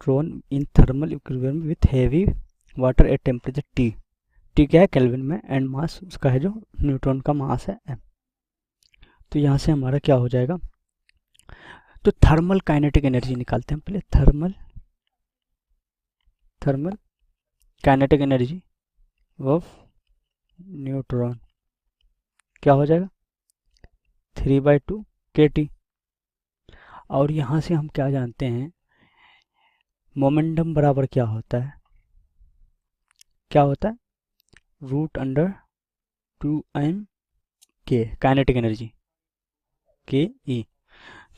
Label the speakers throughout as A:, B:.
A: Neutron in thermal equilibrium with heavy water at temperature T. T क्या है kelvin में, and mass उसका है जो न्यूट्रॉन का मास है m। तो यहाँ से हमारा क्या हो जाएगा, तो थर्मल काइनेटिक एनर्जी निकालते हैं पहले। Thermal kinetic energy of neutron क्या हो जाएगा 3/2 kT। और यहाँ से हम क्या जानते हैं, मोमेंटम बराबर क्या होता है, √2m k काइनेटिक एनर्जी के ई।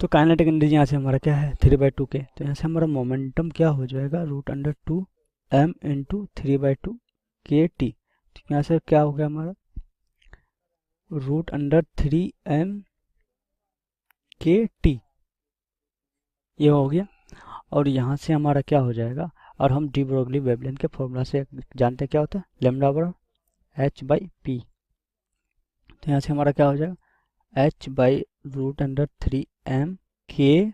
A: तो काइनेटिक एनर्जी यहाँ से हमारा क्या है 3/2 k। तो यहाँ से हमारा मोमेंटम क्या हो जाएगा √2m इंटू 3/2 kT। तो यहाँ से क्या हो गया हमारा √3m kT, ये हो गया। और यहाँ से हमारा क्या हो जाएगा, और हम डी ब्रोगली वेवलेंथ के फॉर्मूला से जानते हैं क्या होता है, लैम्डा बराबर h/p। तो यहाँ से हमारा क्या हो जाएगा h/√3m kT।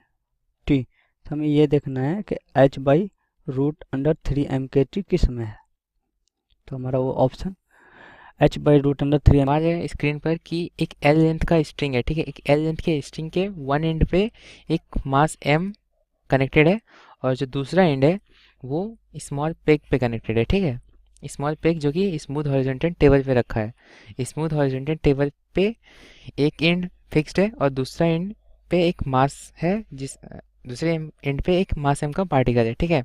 A: तो हमें ये देखना है कि h/√3m kT किस में है, तो हमारा वो ऑप्शन h/√3m।
B: हमारे स्क्रीन पर कि एक एल लेंथ का स्ट्रिंग है, ठीक है। एक एल लेंथ के स्ट्रिंग के वन एंड पे एक मास m कनेक्टेड है और जो दूसरा एंड है वो स्मॉल पेग पे कनेक्टेड है, ठीक है। स्मॉल पेग जो कि स्मूथ हॉरिजॉन्टल टेबल पे रखा है। स्मूथ हॉरिजॉन्टल टेबल पे एक एंड फिक्स्ड है और दूसरा एंड पे एक मास है, जिस दूसरे एंड पे एक मास m का पार्टिकल है, ठीक है।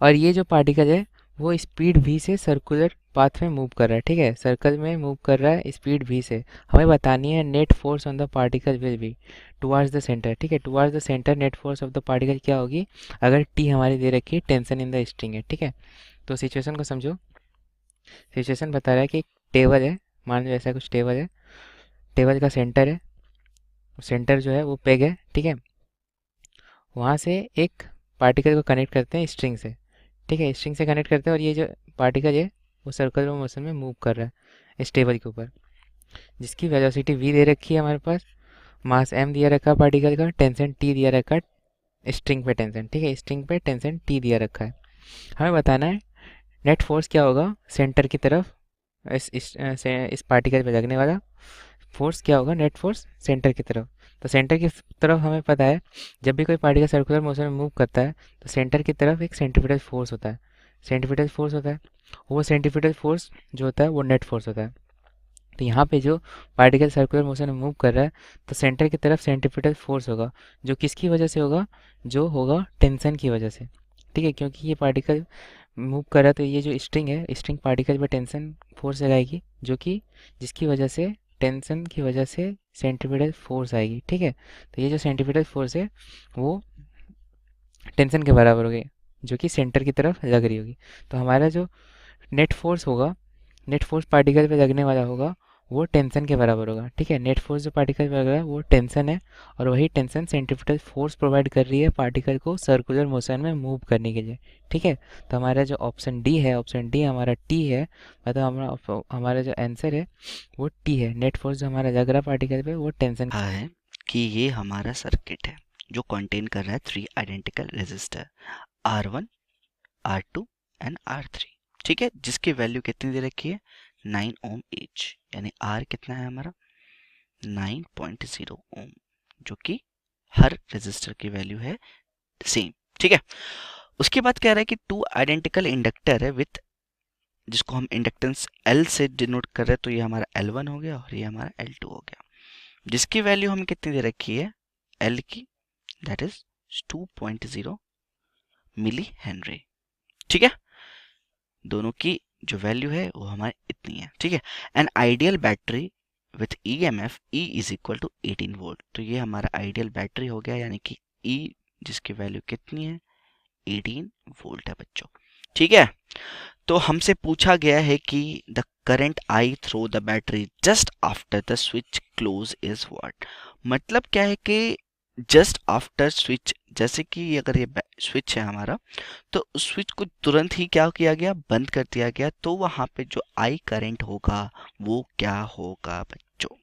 B: और ये जो पार्टिकल है वो स्पीड v से सर्कुलर पाथ में मूव कर रहा है, ठीक है। सर्कल में मूव कर रहा है स्पीड v से। हमें बतानी है net force on the particle will be towards the centre, ठीक है। Towards the centre net force of the particle क्या होगी, अगर t हमारी दे रखी है टेंशन इन द स्ट्रिंग है, ठीक है। तो सिचुएशन को समझो। सिचुएशन बता रहा है कि एक टेबल है, मान लो ऐसा कुछ टेबल है। टेबल का सेंटर है, सेंटर जो है वो पेग है, ठीक है। वहाँ से एक पार्टिकल को कनेक्ट करते हैं स्ट्रिंग से, ठीक है। स्ट्रिंग से कनेक्ट करते हैं और ये जो पार्टिकल है वो सर्कुलर मोशन में मूव कर रहा है इस टेबल के ऊपर, जिसकी वेलोसिटी v दे रखी है हमारे पास, मास m दिया रखा है पार्टिकल का, टेंशन t दिया रखा है स्ट्रिंग पे टेंशन, ठीक है। स्ट्रिंग पे टेंशन t दिया रखा है। हमें बताना है नेट फोर्स क्या होगा सेंटर की तरफ, इस पार्टिकल पे लगने वाला फोर्स क्या होगा, नेट फोर्स सेंटर की तरफ। तो सेंटर की तरफ हमें पता है जब भी कोई पार्टिकल सर्कुलर मोशन में मूव करता है तो सेंटर की तरफ एक सेंट्रीपिटल फोर्स होता है। सेंट्रीपिटल फोर्स होता है, वो सेंट्रीपिटल फोर्स जो होता है वो नेट फोर्स होता है। तो यहाँ पे जो पार्टिकल सर्कुलर मोशन में मूव कर रहा है तो सेंटर की तरफ सेंट्रीपिटल फोर्स होगा, जो किसकी वजह से होगा, जो होगा टेंशन की वजह से, ठीक है। क्योंकि ये पार्टिकल मूव कर रहा है तो ये जो स्ट्रिंग है, स्ट्रिंग पार्टिकल पर टेंशन फोर्स लगाएगी, जो कि जिसकी वजह से टेंशन की वजह से सेंट्रीपिटल फोर्स आएगी, ठीक है। तो ये जो सेंट्रीपिटल फोर्स है वो टेंशन के बराबर होगी, जो कि सेंटर की तरफ लग रही होगी। तो हमारा जो नेट फोर्स होगा, नेट फोर्स पार्टिकल पे लगने वाला होगा वो टेंशन के बराबर होगा, ठीक है। नेट फोर्स जो पार्टिकल पे लग रहा है वो टेंशन है और वही टेंशन सेंट्रीपिटल फोर्स प्रोवाइड कर रही है पार्टिकल को सर्कुलर मोशन में मूव करने के लिए, ठीक है। तो हमारा जो ऑप्शन डी है, ऑप्शन डी हमारा टी है, मतलब हमारा जो आंसर है वो टी है। नेट फोर्स जो हमारा लग रहा है पार्टिकल पे वो टेंशन
C: है कि ये हमारा सर्किट है जो कंटेन कर रहा है 3 identical resistor R1, R2 and R3, ठीक है। जिसकी वैल्यू कितनी दे रखी है 9 ओम ईच, यानी R कितना है हमारा 9.0 ओम, जो कि हर रेजिस्टर की वैल्यू है सेम, ठीक है। उसके बाद कह रहा है कि 2 आइडेंटिकल इंडक्टर है विथ, जिसको हम इंडक्टेंस L से डिनोट कर रहे हैं, तो ये हमारा L1 हो गया और ये हमारा L2 हो गया, जिसकी वैल्यू हमें कितनी दे रखी है L की, दैट इज 2.0 मिली हेनरी, ठीक है। दोनों की जो वैल्यू है वो हमारी इतनी है, ठीक है। An ideal battery with EMF E is equal to 18 volt, तो ये हमारा आइडियल बैटरी हो गया, यानी कि E जिसकी वैल्यू कितनी है 18 वोल्ट है बच्चों, ठीक है। तो हमसे पूछा गया है कि the current I through the battery just after the switch close is what. मतलब क्या है कि जस्ट आफ्टर स्विच, जैसे कि अगर ये स्विच है हमारा तो उस स्विच को तुरंत ही क्या किया गया, बंद कर दिया गया, तो वहां पे जो आई करंट होगा वो क्या होगा बच्चों,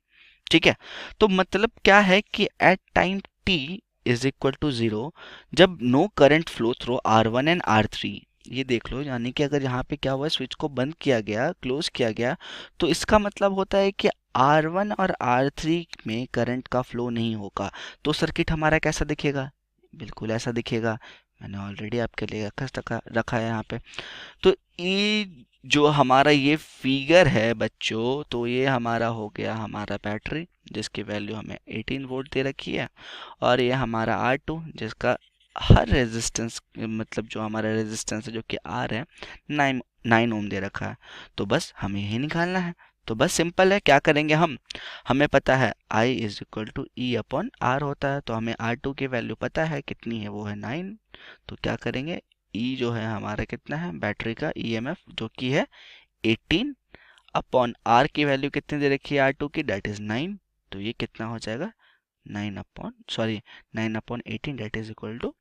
C: ठीक है। तो मतलब क्या है कि at time T is equal to 0 जब no current flow through R1 and R3। ये देख लो, यानी कि अगर यहाँ पे क्या हुआ, स्विच को बंद किया गया, क्लोज किया गया, तो इसका मतलब होता है कि R1 और R3 में करंट का फ्लो नहीं होगा। तो सर्किट हमारा कैसा दिखेगा? बिल्कुल ऐसा दिखेगा। मैंने ऑलरेडी आपके लिए रखा है यहाँ पे। तो ये जो हमारा ये फिगर है बच्चों, तो ये हमारा हो गया हमारा बैटरी, जिसकी वैल्यू हमें 18 वोल्ट दे रखी है, और ये हमारा R2 जिसका हर रेजिस्टेंस, मतलब जो हमारा रेजिस्टेंस है जो कि R है, 9 ओम दे रखा है। तो बस हमें यही निकालना है। तो बस सिंपल है, क्या करेंगे हम, हमें पता है I is equal to E upon R होता है, तो हमें R2 की वैल्यू पता है कितनी है, वो है 9। तो क्या करेंगे, E जो है हमारा कितना है, बैटरी का EMF जो कि है 18 अपॉन R की वैल्यू कितनी दे रखी है R2 की, डेट इज 9। तो ये कितना हो जाएगा, 9 upon 18 that is equal to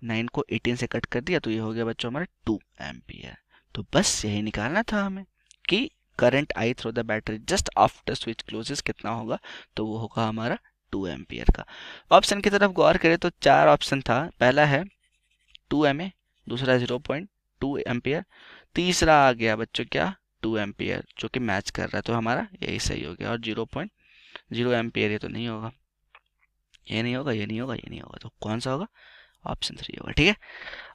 C: 9 को 18 से कट कर दिया, तो ये हो गया बच्चों हमारा 2 एम्पियर। तो बस यही निकालना था हमें कि current I through the battery just after switch closes कितना होगा, तो वो होगा हमारा 2 एम्पियर का। ऑप्शन की तरफ गौर करें तो 4 ऑप्शन था। पहला है 2 MA, दूसरा 0.2 एम्पियर, तीसरा आ गया बच्चों क्या, 2 एम्पियर, जो कि मैच कर रहा है, तो हमारा यही सही हो गया। और 0.0 एम्पियर ये तो नहीं होगा, ये नहीं होगा, ये नहीं होगा, ये नहीं होगा, तो कौन सा होगा, ऑप्शन 3 होगा। ठीक है,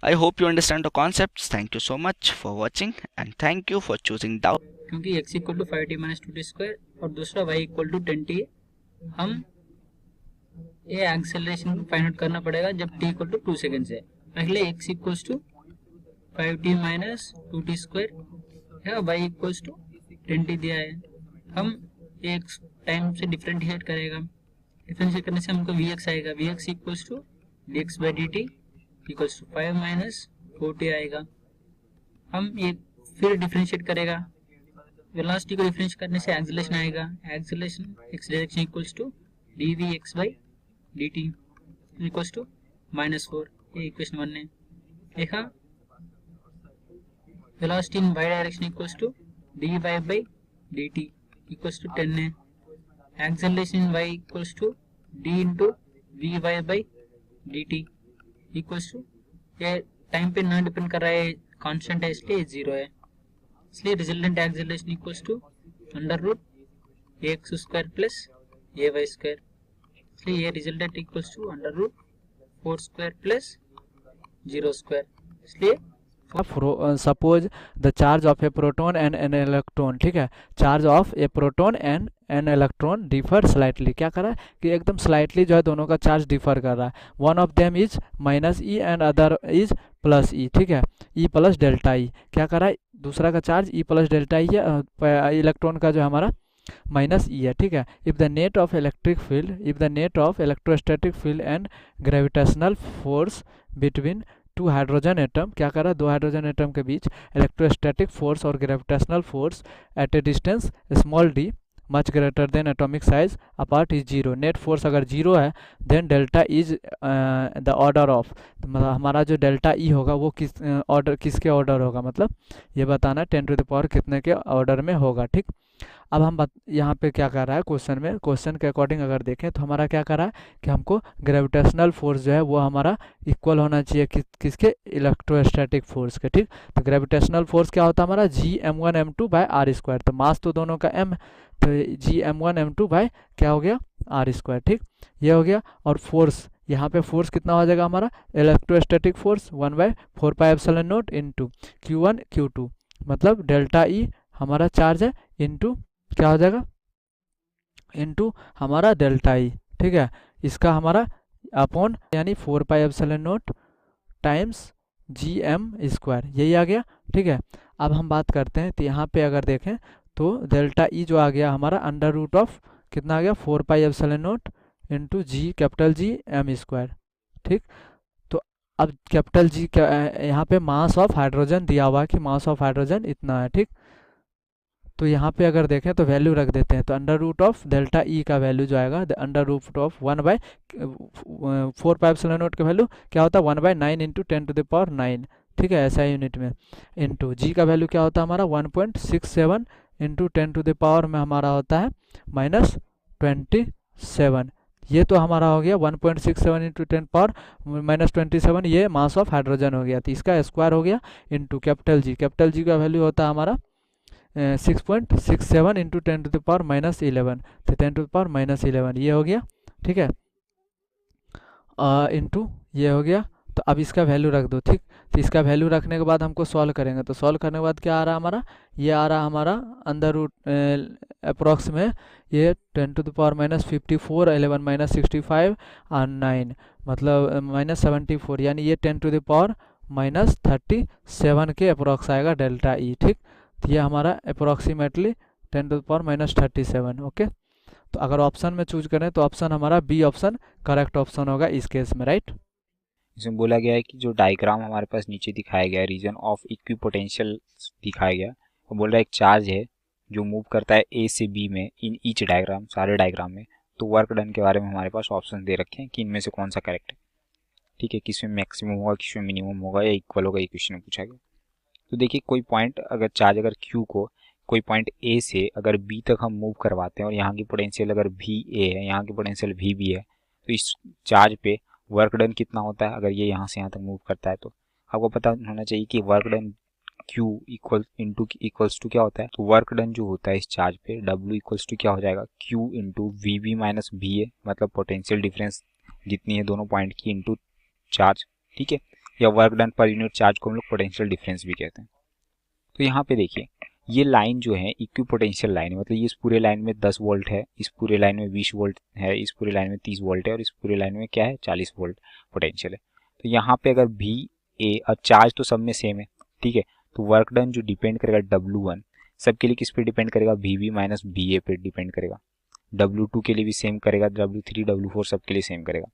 C: I hope you understand the concept. Thank you so much for watching and thank you for choosing doubt.
A: क्योंकि x equal to 5t minus 2t square और दूसरा y इक्वल टू 10t, हम ये एक्सेलरेशन फाइंड आउट करना पड़ेगा जब t equal to 2 second है। पहले x equal to 5t minus 2t square है, y इक्वल टू 10t दिया है, हम एक टाइम से डिफरेंशिएट करेगा, डिफरेंशिएट करने से हमको vx आएगा, vx equal to dx by dt equals to 5 minus 4t आएगा। हम ये फिर डिफरेंशिएट करेगा, वेलोसिटी को डिफरेंशिएट करने से एक्सेलरेशन आएगा, acceleration x direction equals to dvx by dt equals to -4। ये इक्वेशन 1 है। देखा, velocity in y direction equals to dy by dt equals to 10 है। Acceleration in y equals to d into vy by dt equals to, ये time पे ना depend कर रहा है, कांस्टेंट है इसलिए 0 है, इसलिए resultant acceleration equals to under root ax square plus ay square, इसलिए ये resultant equals to under root 4 square plus 0 square. इसलिए
D: suppose the charge of a proton and an electron, ठीक है, charge of a proton and an electron differ slightly, क्या कर रहा है कि एकदम स्लाइटली जो है दोनों का चार्ज डिफर कर रहा है। One of them is minus e and other is plus e, ठीक है, ई प्लस डेल्टा ई, क्या कर रहा है, दूसरा का charge E plus delta E है, इलेक्ट्रॉन का जो हमारा माइनस ई है, ठीक है। If the net of electric field, if the net of electrostatic field and gravitational force between two hydrogen atom, क्या कर रहा है, दो हाइड्रोजन एटम के बीच इलेक्ट्रोस्टैटिक फोर्स और gravitational force at a distance small D much greater than atomic size apart is 0। Net force अगर 0 है then delta is the order of, मतलब हमारा जो डेल्टा ई होगा वो किस ऑर्डर, किसके ऑर्डर होगा, मतलब ये बताना 10 टू द पावर कितने के ऑर्डर में होगा, ठीक। अब हम यहाँ पे क्या कर रहा है क्वेश्चन में, क्वेश्चन के अकॉर्डिंग अगर देखें तो हमारा क्या कर रहा है कि हमको ग्रेविटेशनल फोर्स जो है वो हमारा इक्वल होना चाहिए किसके, इलेक्ट्रोस्टैटिक फोर्स के, ठीक। तो ग्रेविटेशनल फोर्स क्या होता है हमारा G m1 m2 bye are square, तो मास तो दोनों का m, तो G m1 m2 बाय क्या हो गया, आर स्क्वायर, ठीक, ये हो गया। और फोर्स, यहाँ पे फोर्स कितना हो जाएगा हमारा, electrostatic force 1/4 pi epsilon not into Q1 Q2, मतलब डेल्टा ई हमारा चार्ज है इनटू क्या हो जाएगा, इनटू हमारा डेल्टा ई, ठीक है, इसका हमारा अपॉन यानी 4 पाई epsilon not times GM square, यही आ गया, ठीक है। अब हम बात करते हैं, तो यहाँ पे अगर देखें तो डेल्टा ई जो आ गया हमारा अंडर रूट ऑफ कितना आ गया, 4 पाई epsilon not into capital G M square, ठीक। तो अब कैपिटल G क्या, यहाँ पे मास ऑफ हाइड्रोजन दिया हुआ है कि मास ऑफ हाइड्रोजन इतना है, ठीक। तो यहाँ पे अगर देखें तो वैल्यू रख देते हैं, तो under root of delta E का वैल्यू जो आएगा under root of 1/4 pi epsilon nought का वैल्यू क्या होता है 1/9 इंटू 10 टू द पावर 9, ठीक है, ऐसा यूनिट में, इंटू जी का वैल्यू क्या होता है हमारा 1.67 इंटू 10 टू द पावर में हमारा होता है -27, ये तो हमारा हो गया 1.67 इंटू 10 पावर -27, ये मास ऑफ हाइड्रोजन हो गया। तो इसका स्क्वायर हो गया इंटू कैपिटल जी का वैल्यू होता है हमारा 6.67 इंटू 10 टू द पावर -11, तो 10 टू द पावर -11 ये हो गया, ठीक है, इंटू ये हो गया। तो अब इसका वैल्यू रख दो, ठीक। तो इसका वैल्यू रखने के बाद हमको सॉल्व करेंगे, तो सॉल्व करने के बाद क्या आ रहा है हमारा, ये आ रहा है हमारा अंडर रूट अप्रॉक्स में ये 10 टू द पावर -54, 11 -65 और 9 मतलब -74, यानी ये 10 टू द पावर -37 के अप्रॉक्स आएगा डेल्टा ई, ठीक। तो ये हमारा approximately 10 to the power -37, okay. तो अगर ऑप्शन में चूज करें तो ऑप्शन हमारा बी ऑप्शन करेक्ट ऑप्शन होगा इस केस में, राइट।
E: इसमें बोला गया है कि जो डायग्राम हमारे पास नीचे दिखाया गया है, रीजन ऑफ इक्विपोटेंशियल दिखाया गया, वो बोल रहा है एक चार्ज है जो मूव करता है ए से बी में इन ईच डायग्राम, सारे डायग्राम में। तो वर्क डन के बारे में हमारे पास ऑप्शन दे रखे हैं कि इनमें से कौन सा करेक्ट है, ठीक है, किसमें मैक्सिमम होगा, किसमें मिनिमम होगा या इक्वल होगा, ये क्वेश्चन में पूछा गया। तो देखिए कोई पॉइंट अगर चार्ज अगर क्यू को कोई पॉइंट ए से अगर बी तक हम मूव करवाते हैं और यहाँ की पोटेंशियल अगर वी ए है, यहाँ की पोटेंशियल वी बी है, तो इस चार्ज पे वर्क डन कितना होता है अगर ये यहाँ से यहाँ तक मूव करता है। तो आपको पता होना चाहिए कि work done Q equals to क्या होता है। तो वर्क डन जो होता है इस चार्ज पे W इक्वल्स टू क्या हो जाएगा, Q into V B minus B A, मतलब पोटेंशियल डिफरेंस जितनी है दोनों पॉइंट की इंटू चार्ज, ठीक है, या work done per unit charge को हम लोग पोटेंशियल डिफरेंस भी कहते हैं। तो यहाँ पे देखिए ये लाइन जो है इक्विपोटेंशियल लाइन है, मतलब ये इस पूरे लाइन में 10 वोल्ट है, इस पूरे लाइन में 20 वोल्ट है, इस पूरे लाइन में 30 वोल्ट है और इस पूरे लाइन में क्या है 40 वोल्ट पोटेंशियल है। तो यहाँ पे अगर भी ए, अब चार्ज तो सब में सेम है, ठीक है, तो वर्क डन जो डिपेंड करेगा W1 सबके लिए किस पे डिपेंड करेगा, VB माइनस BA पे डिपेंड करेगा। W2 के लिए भी सेम करेगा, W3 W4 सबके लिए सेम करेगा।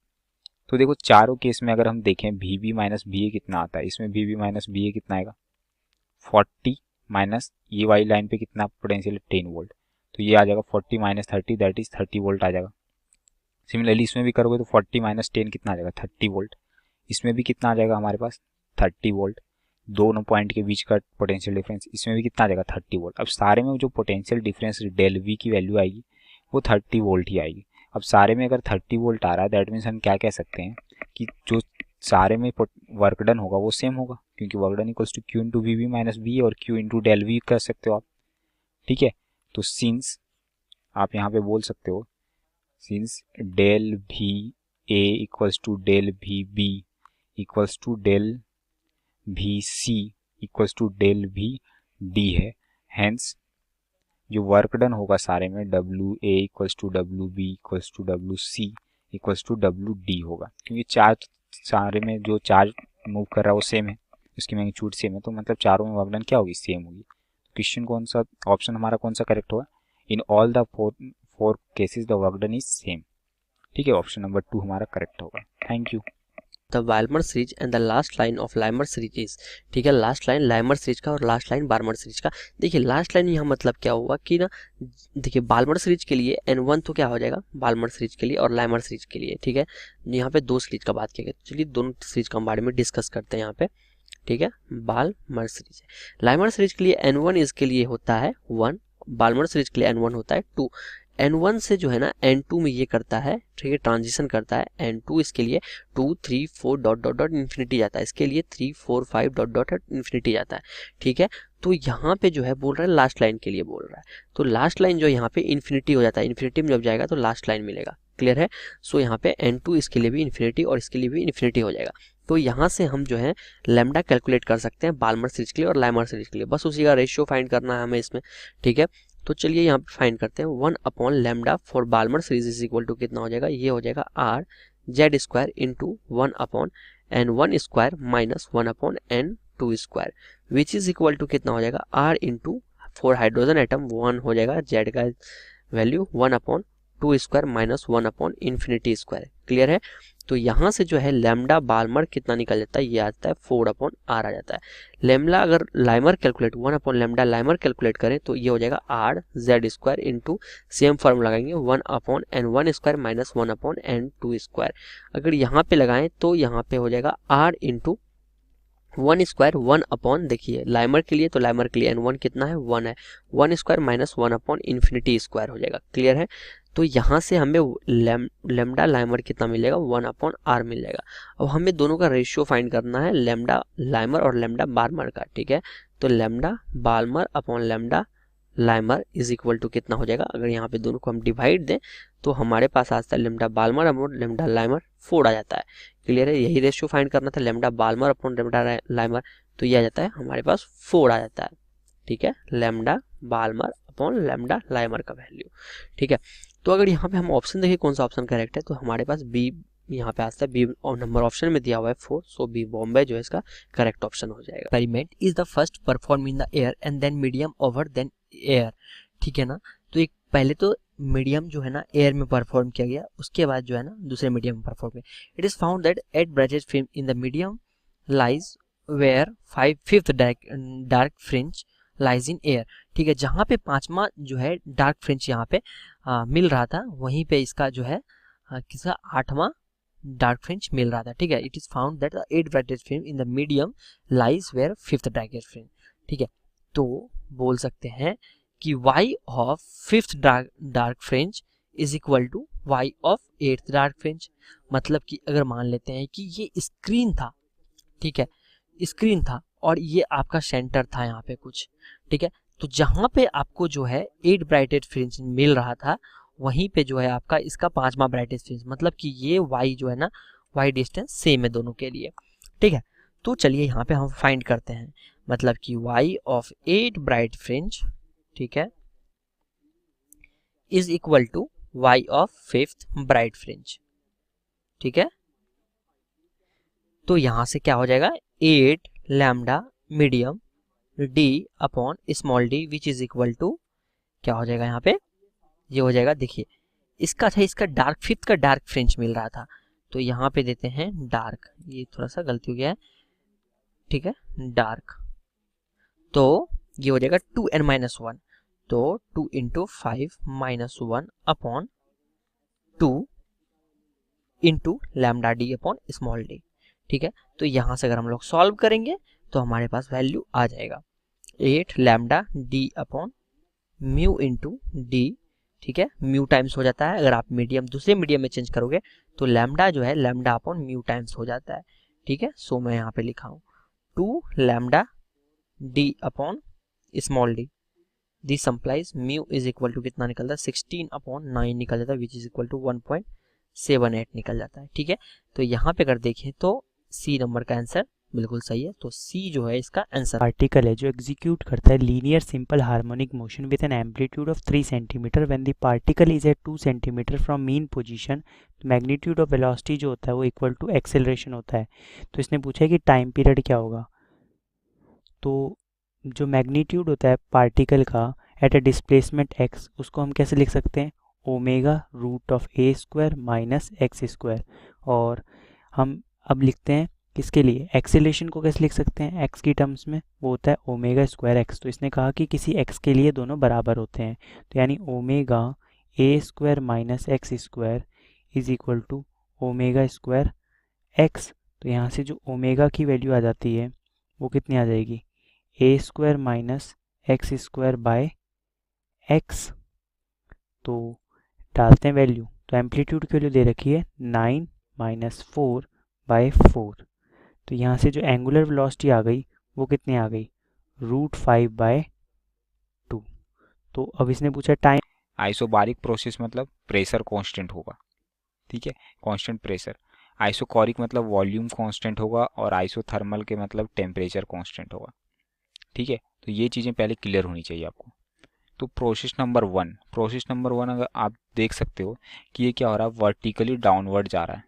E: तो देखो चारों केस में अगर हम देखें VB माइनस BA कितना आता है, इसमें VB माइनस BA कितना आएगा 40 माइनस ये वाली लाइन पे कितना पोटेंशियल 10 वोल्ट, तो ये आ जाएगा 40 माइनस 30 दैट इज 30 वोल्ट आ जाएगा। सिमिलरली इसमें भी करोगे तो 40 माइनस 10 कितना आ जाएगा 30 वोल्ट, इसमें भी कितना आ जाएगा हमारे पास 30 वोल्ट, दोनों पॉइंट के बीच का पोटेंशियल डिफरेंस, इसमें भी कितना आ जाएगा 30 वोल्ट। अब सारे में जो पोटेंशियल डिफरेंस डेल वी की वैल्यू आएगी वो 30 वोल्ट ही आएगी। अब सारे में अगर 30 वोल्ट आ रहा है दैट मीन्स हम क्या कह सकते हैं कि जो सारे में वर्क डन होगा वो सेम होगा, क्योंकि work done equals to Q into V B minus B और क्यू इंटू डेल वी कर सकते हो आप, ठीक है। तो सिंस आप यहाँ पे बोल सकते हो since del V A equals to del V B equals to del V C equals to del V D है, हेंस जो वर्क डन होगा सारे में W A equals to W B equals to W C equals to W D होगा, क्योंकि charge सारे में जो चार्ज मूव कर रहा है वो सेम है, उसकी मैग्नीट्यूड सेम है, तो मतलब चारों में वर्क डन क्या होगी सेम होगी। क्वेश्चन कौन सा ऑप्शन हमारा कौन सा करेक्ट होगा, in all the four cases the work done is same, ठीक है, ऑप्शन नंबर 2 हमारा करेक्ट होगा। Thank you.
F: The Balmer series and the last line of Lyman series is, ठीक है, लास्ट लाइन लाइमर सीरीज का और लास्ट लाइन बाल्मर सीरीज का। देखिए लास्ट लाइन यहाँ मतलब क्या हुआ कि ना, देखिए बाल्मर सीरीज के लिए N1 तो क्या हो जाएगा बाल्मर सीरीज के लिए और लाइमर सीरीज के लिए, ठीक है। यहाँ पे दो सीरीज का बात किया गया, चलिए दोनों सीरीज का बारे में डिस्कस करते हैं यहाँ पे, ठीक है। बाल्मर सीरीज लाइमर सीरीज के लिए N1 इसके लिए होता है 1, बाल्मर सीरीज के लिए N1 होता है 2। N1 से जो है ना N2 में ये करता है, ठीक है, ट्रांजिशन करता है। N2 इसके लिए 2 3 4 डॉट डॉट डॉट इन्फिनिटी जाता है, इसके लिए 3 4 5 डॉट डॉट इन्फिनिटी जाता है, ठीक है। तो यहाँ पे जो है बोल रहा है लास्ट लाइन के लिए बोल रहा है, तो लास्ट लाइन जो यहाँ पे इन्फिनिटी हो जाता है, इन्फिनिटी में जब जाएगा तो लास्ट लाइन मिलेगा, क्लियर है। सो यहाँ पे N2 इसके लिए भी इन्फिनिटी और इसके लिए भी इन्फिनिटी हो जाएगा। तो यहाँ से हम जो है लैम्डा कैलकुलेट कर सकते हैं बाल्मर सीरीज के लिए और लाइमर सीरीज के लिए, बस उसी का रेशियो फाइंड करना है हमें इसमें, ठीक है। तो चलिए यहाँ पे फाइंड करते हैं 1 upon lambda for Balmer series is equal to कितना हो जाएगा, ये हो जाएगा R Z square into 1 upon N1 square minus 1 upon N2 square which is equal to कितना हो जाएगा R into for hydrogen atom 1 हो जाएगा, जेड का value 1 upon 2 square minus 1 upon infinity square, clear है। तो यहाँ से जो है लैम्डा बाल्मर कितना निकल जाता है, ये आता है 4 अपॉन आर आ जाता है। लैम्डा अगर लाइमर कैलकुलेट 1 अपॉन लैम्डा लाइमर कैलकुलेट करें तो ये हो जाएगा R Z square into same form लगाएंगे 1 upon N1 square minus 1 upon N2 square. अगर यहाँ पे लगाएं तो यहाँ पे हो जाएगा आर इंटू 1 स्क्वायर 1 अपॉन, देखिए लाइमर के लिए तो लाइमर के लिए N1 कितना है 1 है, 1 square minus 1 upon infinity square हो जाएगा, क्लियर है। तो यहाँ से हमें लेमडा लाइमर कितना मिलेगा, 1/r मिल जाएगा। अब हमें दोनों का रेशियो फाइंड करना है, लेमडा लाइमर और लेमडा बाल्मर का, ठीक है। तो lambda Balmer upon lambda Lyman is equal to कितना हो जाएगा, अगर यहाँ पे दोनों को हम डिवाइड दें तो हमारे पास आता है लेमडा बाल्मर अपॉन लेमडा लाइमर 4 आ जाता है। क्लियर है, यही रेशियो फाइंड करना था, लेमडा बाल्मर अपॉन लेमडा लाइमर, तो ये आ जाता है हमारे पास 4 आ जाता है, ठीक है, लेमडा बाल्मर अपॉन लेमडा लाइमर का वैल्यू, ठीक है। तो अगर यहाँ पे हम ऑप्शन देखें कौन सा ऑप्शन करेक्ट है, तो हमारे पास बी यहाँ पे आता है, बी और नंबर ऑप्शन में दिया हुआ है 4, सो बी बॉम्बे जो है इसका करेक्ट ऑप्शन हो जाएगा। Experiment is the first perform in the air and then medium over then air, ठीक है ना। तो एक पहले तो मीडियम जो है ना एयर में परफॉर्म किया गया, उसके बाद जो है ना दूसरे मीडियम में परफॉर्म किया। It is found that 8 brightest film in the medium lies where 5/5 dark fringe lies in air, ठीक है। जहाँ पे पांचवा जो है डार्क फ्रिंज यहाँ पे मिल रहा था, वहीं पे इसका जो है किसका 8वां डार्क फ्रिंज मिल रहा था, ठीक है। It is found that 8 brightest film in the medium lies where 5th darkest fringe, ठीक है। तो बोल सकते हैं कि y of 5th dark fringe is equal to y of 8th dark fringe. मतलब कि अगर मान लेते हैं कि ये स्क्रीन था, ठीक है, स्क्रीन था और ये आपका सेंटर था यहाँ पे कुछ, ठीक है। तो जहाँ पे आपको जो है 8 ब्राइटेस्ट फ्रिंज मिल रहा था, वहीं पे जो है आपका इसका 5वां ब्राइटेस्ट फ्रिंज, मतलब कि ये y जो है ना, y डिस्टेंस सेम है दोनों के लिए, ठीक है। तो चलिए यहाँ पे हम फाइंड करते हैं, मतलब कि y ऑफ 8 ब्राइट फ्रिंज, ठीक है, is equal to y of 5th bright fringe, ठीक है। तो यहां से क्या हो जाएगा, 8 lambda medium d upon small d which is equal to क्या हो जाएगा, यहाँ पे ये हो जाएगा, देखिए इसका था, इसका डार्क 5th का डार्क फ्रिंज मिल रहा था, तो यहाँ पे देते हैं डार्क, ये थोड़ा सा गलती हो गया है, ठीक है, डार्क, तो ये हो जाएगा 2n-1, तो 2 into 5 -1 upon 2 into lambda D upon small D, ठीक है। तो यहाँ से अगर हम लोग सॉल्व करेंगे तो हमारे पास वैल्यू आ जाएगा 8 lambda D upon mu into D, ठीक है, म्यू टाइम्स हो जाता है, अगर आप मीडियम दूसरे मीडियम में चेंज करोगे तो लैम्डा जो है लैम्डा अपॉन म्यू टाइम्स हो जाता है, ठीक है। सो मैं यहाँ पे लिखा हूँ 2 lambda D upon small D, this implies mu is equal to कितना निकलता है, 16/9 निकल जाता है, विच इज इक्वल टू 1.78 निकल जाता है, ठीक है। तो यहाँ पे अगर देखें तो सी नंबर का आंसर बिल्कुल सही है, तो सी जो है इसका आंसर।
A: पार्टिकल है जो एग्जीक्यूट करता है linear simple harmonic motion with an amplitude of 3 centimetre when the particle is at 2 centimetre from mean position, magnitude of velocity जो होता है वो इक्वल टू एक्सेलरेशन होता है। तो इसने पूछा है कि टाइम पीरियड क्या होगा, तो जो मैग्नीट्यूड होता है पार्टिकल का एट अ डिस्प्लेसमेंट x, उसको हम कैसे लिख सकते हैं, omega root of a square minus x square, और हम अब लिखते हैं किसके लिए, एक्सेलेरेशन को कैसे लिख सकते हैं x की टर्म्स में, वो होता है ओमेगा स्क्वायर x। तो इसने कहा कि किसी x के लिए दोनों बराबर होते हैं, तो यानी omega a square minus x square is equal to omega square x। तो यहाँ से जो ओमेगा की वैल्यू आ जाती है वो कितनी आ जाएगी, a square minus x square by x। तो डालते हैं वैल्यू, तो एम्पलीट्यूड की वैल्यू दे रखी है 9 - 4/4, तो यहाँ से जो एंगुलर वेलोसिटी आ गई वो कितनी आ गई, √5/2। तो अब इसने पूछा टाइम,
E: आइसोबारिक प्रोसेस मतलब प्रेशर कांस्टेंट होगा, ठीक है, कांस्टेंट प्रेशर। आइसोकोरिक मतलब वॉल्यूम कांस्टेंट होगा, और आइसोथर्मल के मतलब टेम्परेचर कांस्टेंट होगा, ठीक है। तो ये चीज़ें पहले क्लियर होनी चाहिए आपको। तो प्रोसेस नंबर 1 अगर आप देख सकते हो कि ये क्या हो रहा है, वर्टिकली डाउनवर्ड जा रहा है,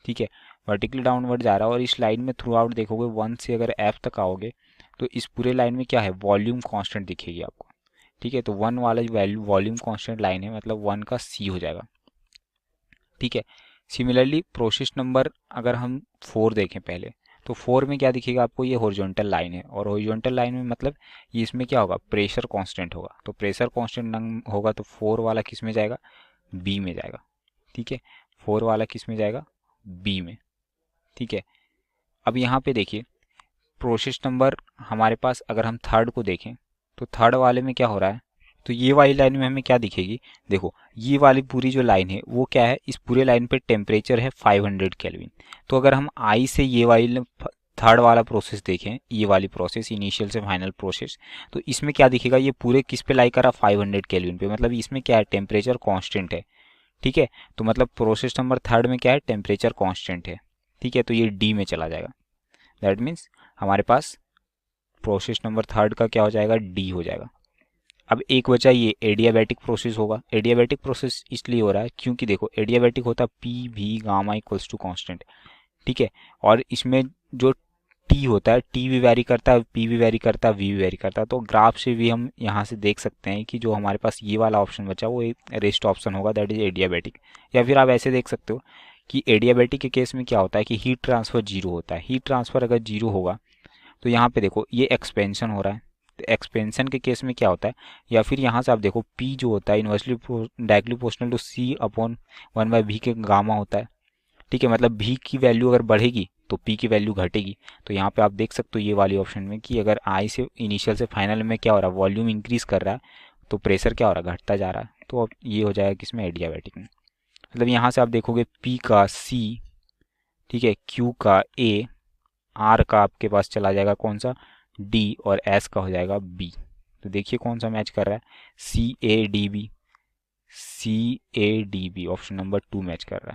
E: ठीक है, वर्टिकली डाउनवर्ड जा रहा है। और इस लाइन में थ्रू आउट देखोगे 1 से अगर F तक आओगे तो इस पूरे लाइन में क्या है, वॉल्यूम कांस्टेंट दिखेगी आपको, ठीक है। तो 1 वाला वैल्यू वॉल्यूम कांस्टेंट लाइन है, मतलब 1 का C हो जाएगा, ठीक है। सिमिलरली प्रोसेस नंबर अगर हम 4 देखें पहले, तो 4 में क्या दिखेगा आपको, ये हॉरिजॉन्टल लाइन है, और हॉरिजॉन्टल लाइन में मतलब ये इसमें क्या होगा, प्रेशर कांस्टेंट होगा। तो प्रेशर कांस्टेंट होगा तो 4 वाला किस में जाएगा, बी में जाएगा, ठीक है, 4 वाला किस में जाएगा, बी में, ठीक है। अब यहाँ पे देखिए प्रोसेस नंबर हमारे पास, अगर हम थर्ड को देखें तो थर्ड वाले में क्या हो रहा है, तो ये वाली लाइन में हमें क्या दिखेगी, देखो ये वाली पूरी जो लाइन है वो क्या है, इस पूरे लाइन पे टेम्परेचर है 500 केल्विन। तो अगर हम आई से ये वाली थर्ड वाला प्रोसेस देखें, ये वाली प्रोसेस इनिशियल से फाइनल प्रोसेस, तो इसमें क्या दिखेगा, ये पूरे किस पे लाई करा, 500 केल्विन पे, मतलब इसमें क्या है, टेम्परेचर कांस्टेंट है। ठीक है, तो मतलब प्रोसेस नंबर थर्ड में क्या है, टेम्परेचर कांस्टेंट है। ठीक है, तो ये डी में चला जाएगा। दैट मीन्स हमारे पास प्रोसेस नंबर थर्ड का क्या हो जाएगा, डी हो जाएगा। अब एक बचा ये एडियाबैटिक प्रोसेस होगा। एडियाबैटिक प्रोसेस इसलिए हो रहा है क्योंकि देखो एडियाबैटिक होता है P V gamma equals to constant. ठीक है, और इसमें जो टी होता है, टी भी वेरी करता है, पी भी वेरी करता है, वी भी वेरी करता है। तो ग्राफ से भी हम यहाँ से देख सकते हैं कि जो हमारे पास ये वाला ऑप्शन बचा वो एक रेस्ट ऑप्शन होगा, दैट इज एडियाबैटिक। या फिर आप ऐसे देख सकते हो कि एडियाबैटिक के केस में क्या होता है कि हीट ट्रांसफ़र जीरो होता है। हीट ट्रांसफ़र अगर जीरो होगा तो यहाँ पे देखो ये एक्सपेंशन हो रहा है, तो एक्सपेंशन के केस में क्या होता है, या फिर यहाँ से आप देखो पी जो होता है inversely directly proportional to C upon 1/v के गामा होता है। ठीक है, मतलब v की वैल्यू अगर बढ़ेगी तो p की वैल्यू घटेगी। तो यहाँ पे आप देख सकते हो ये वाली ऑप्शन में कि अगर i से इनिशियल से फाइनल में क्या हो रहा है, वॉल्यूम इंक्रीज कर रहा है तो प्रेशर क्या हो रहा है, घटता जा रहा है। तो अब ये हो जाएगा किसमें, एडियाबैटिक में। मतलब यहाँ से आप देखोगे p का c, ठीक है, q का a, r का आपके पास चला जाएगा कौन सा, d, और s का हो जाएगा b। तो देखिए कौन सा मैच कर रहा है, CADB, CADB option number 2 match कर रहा है।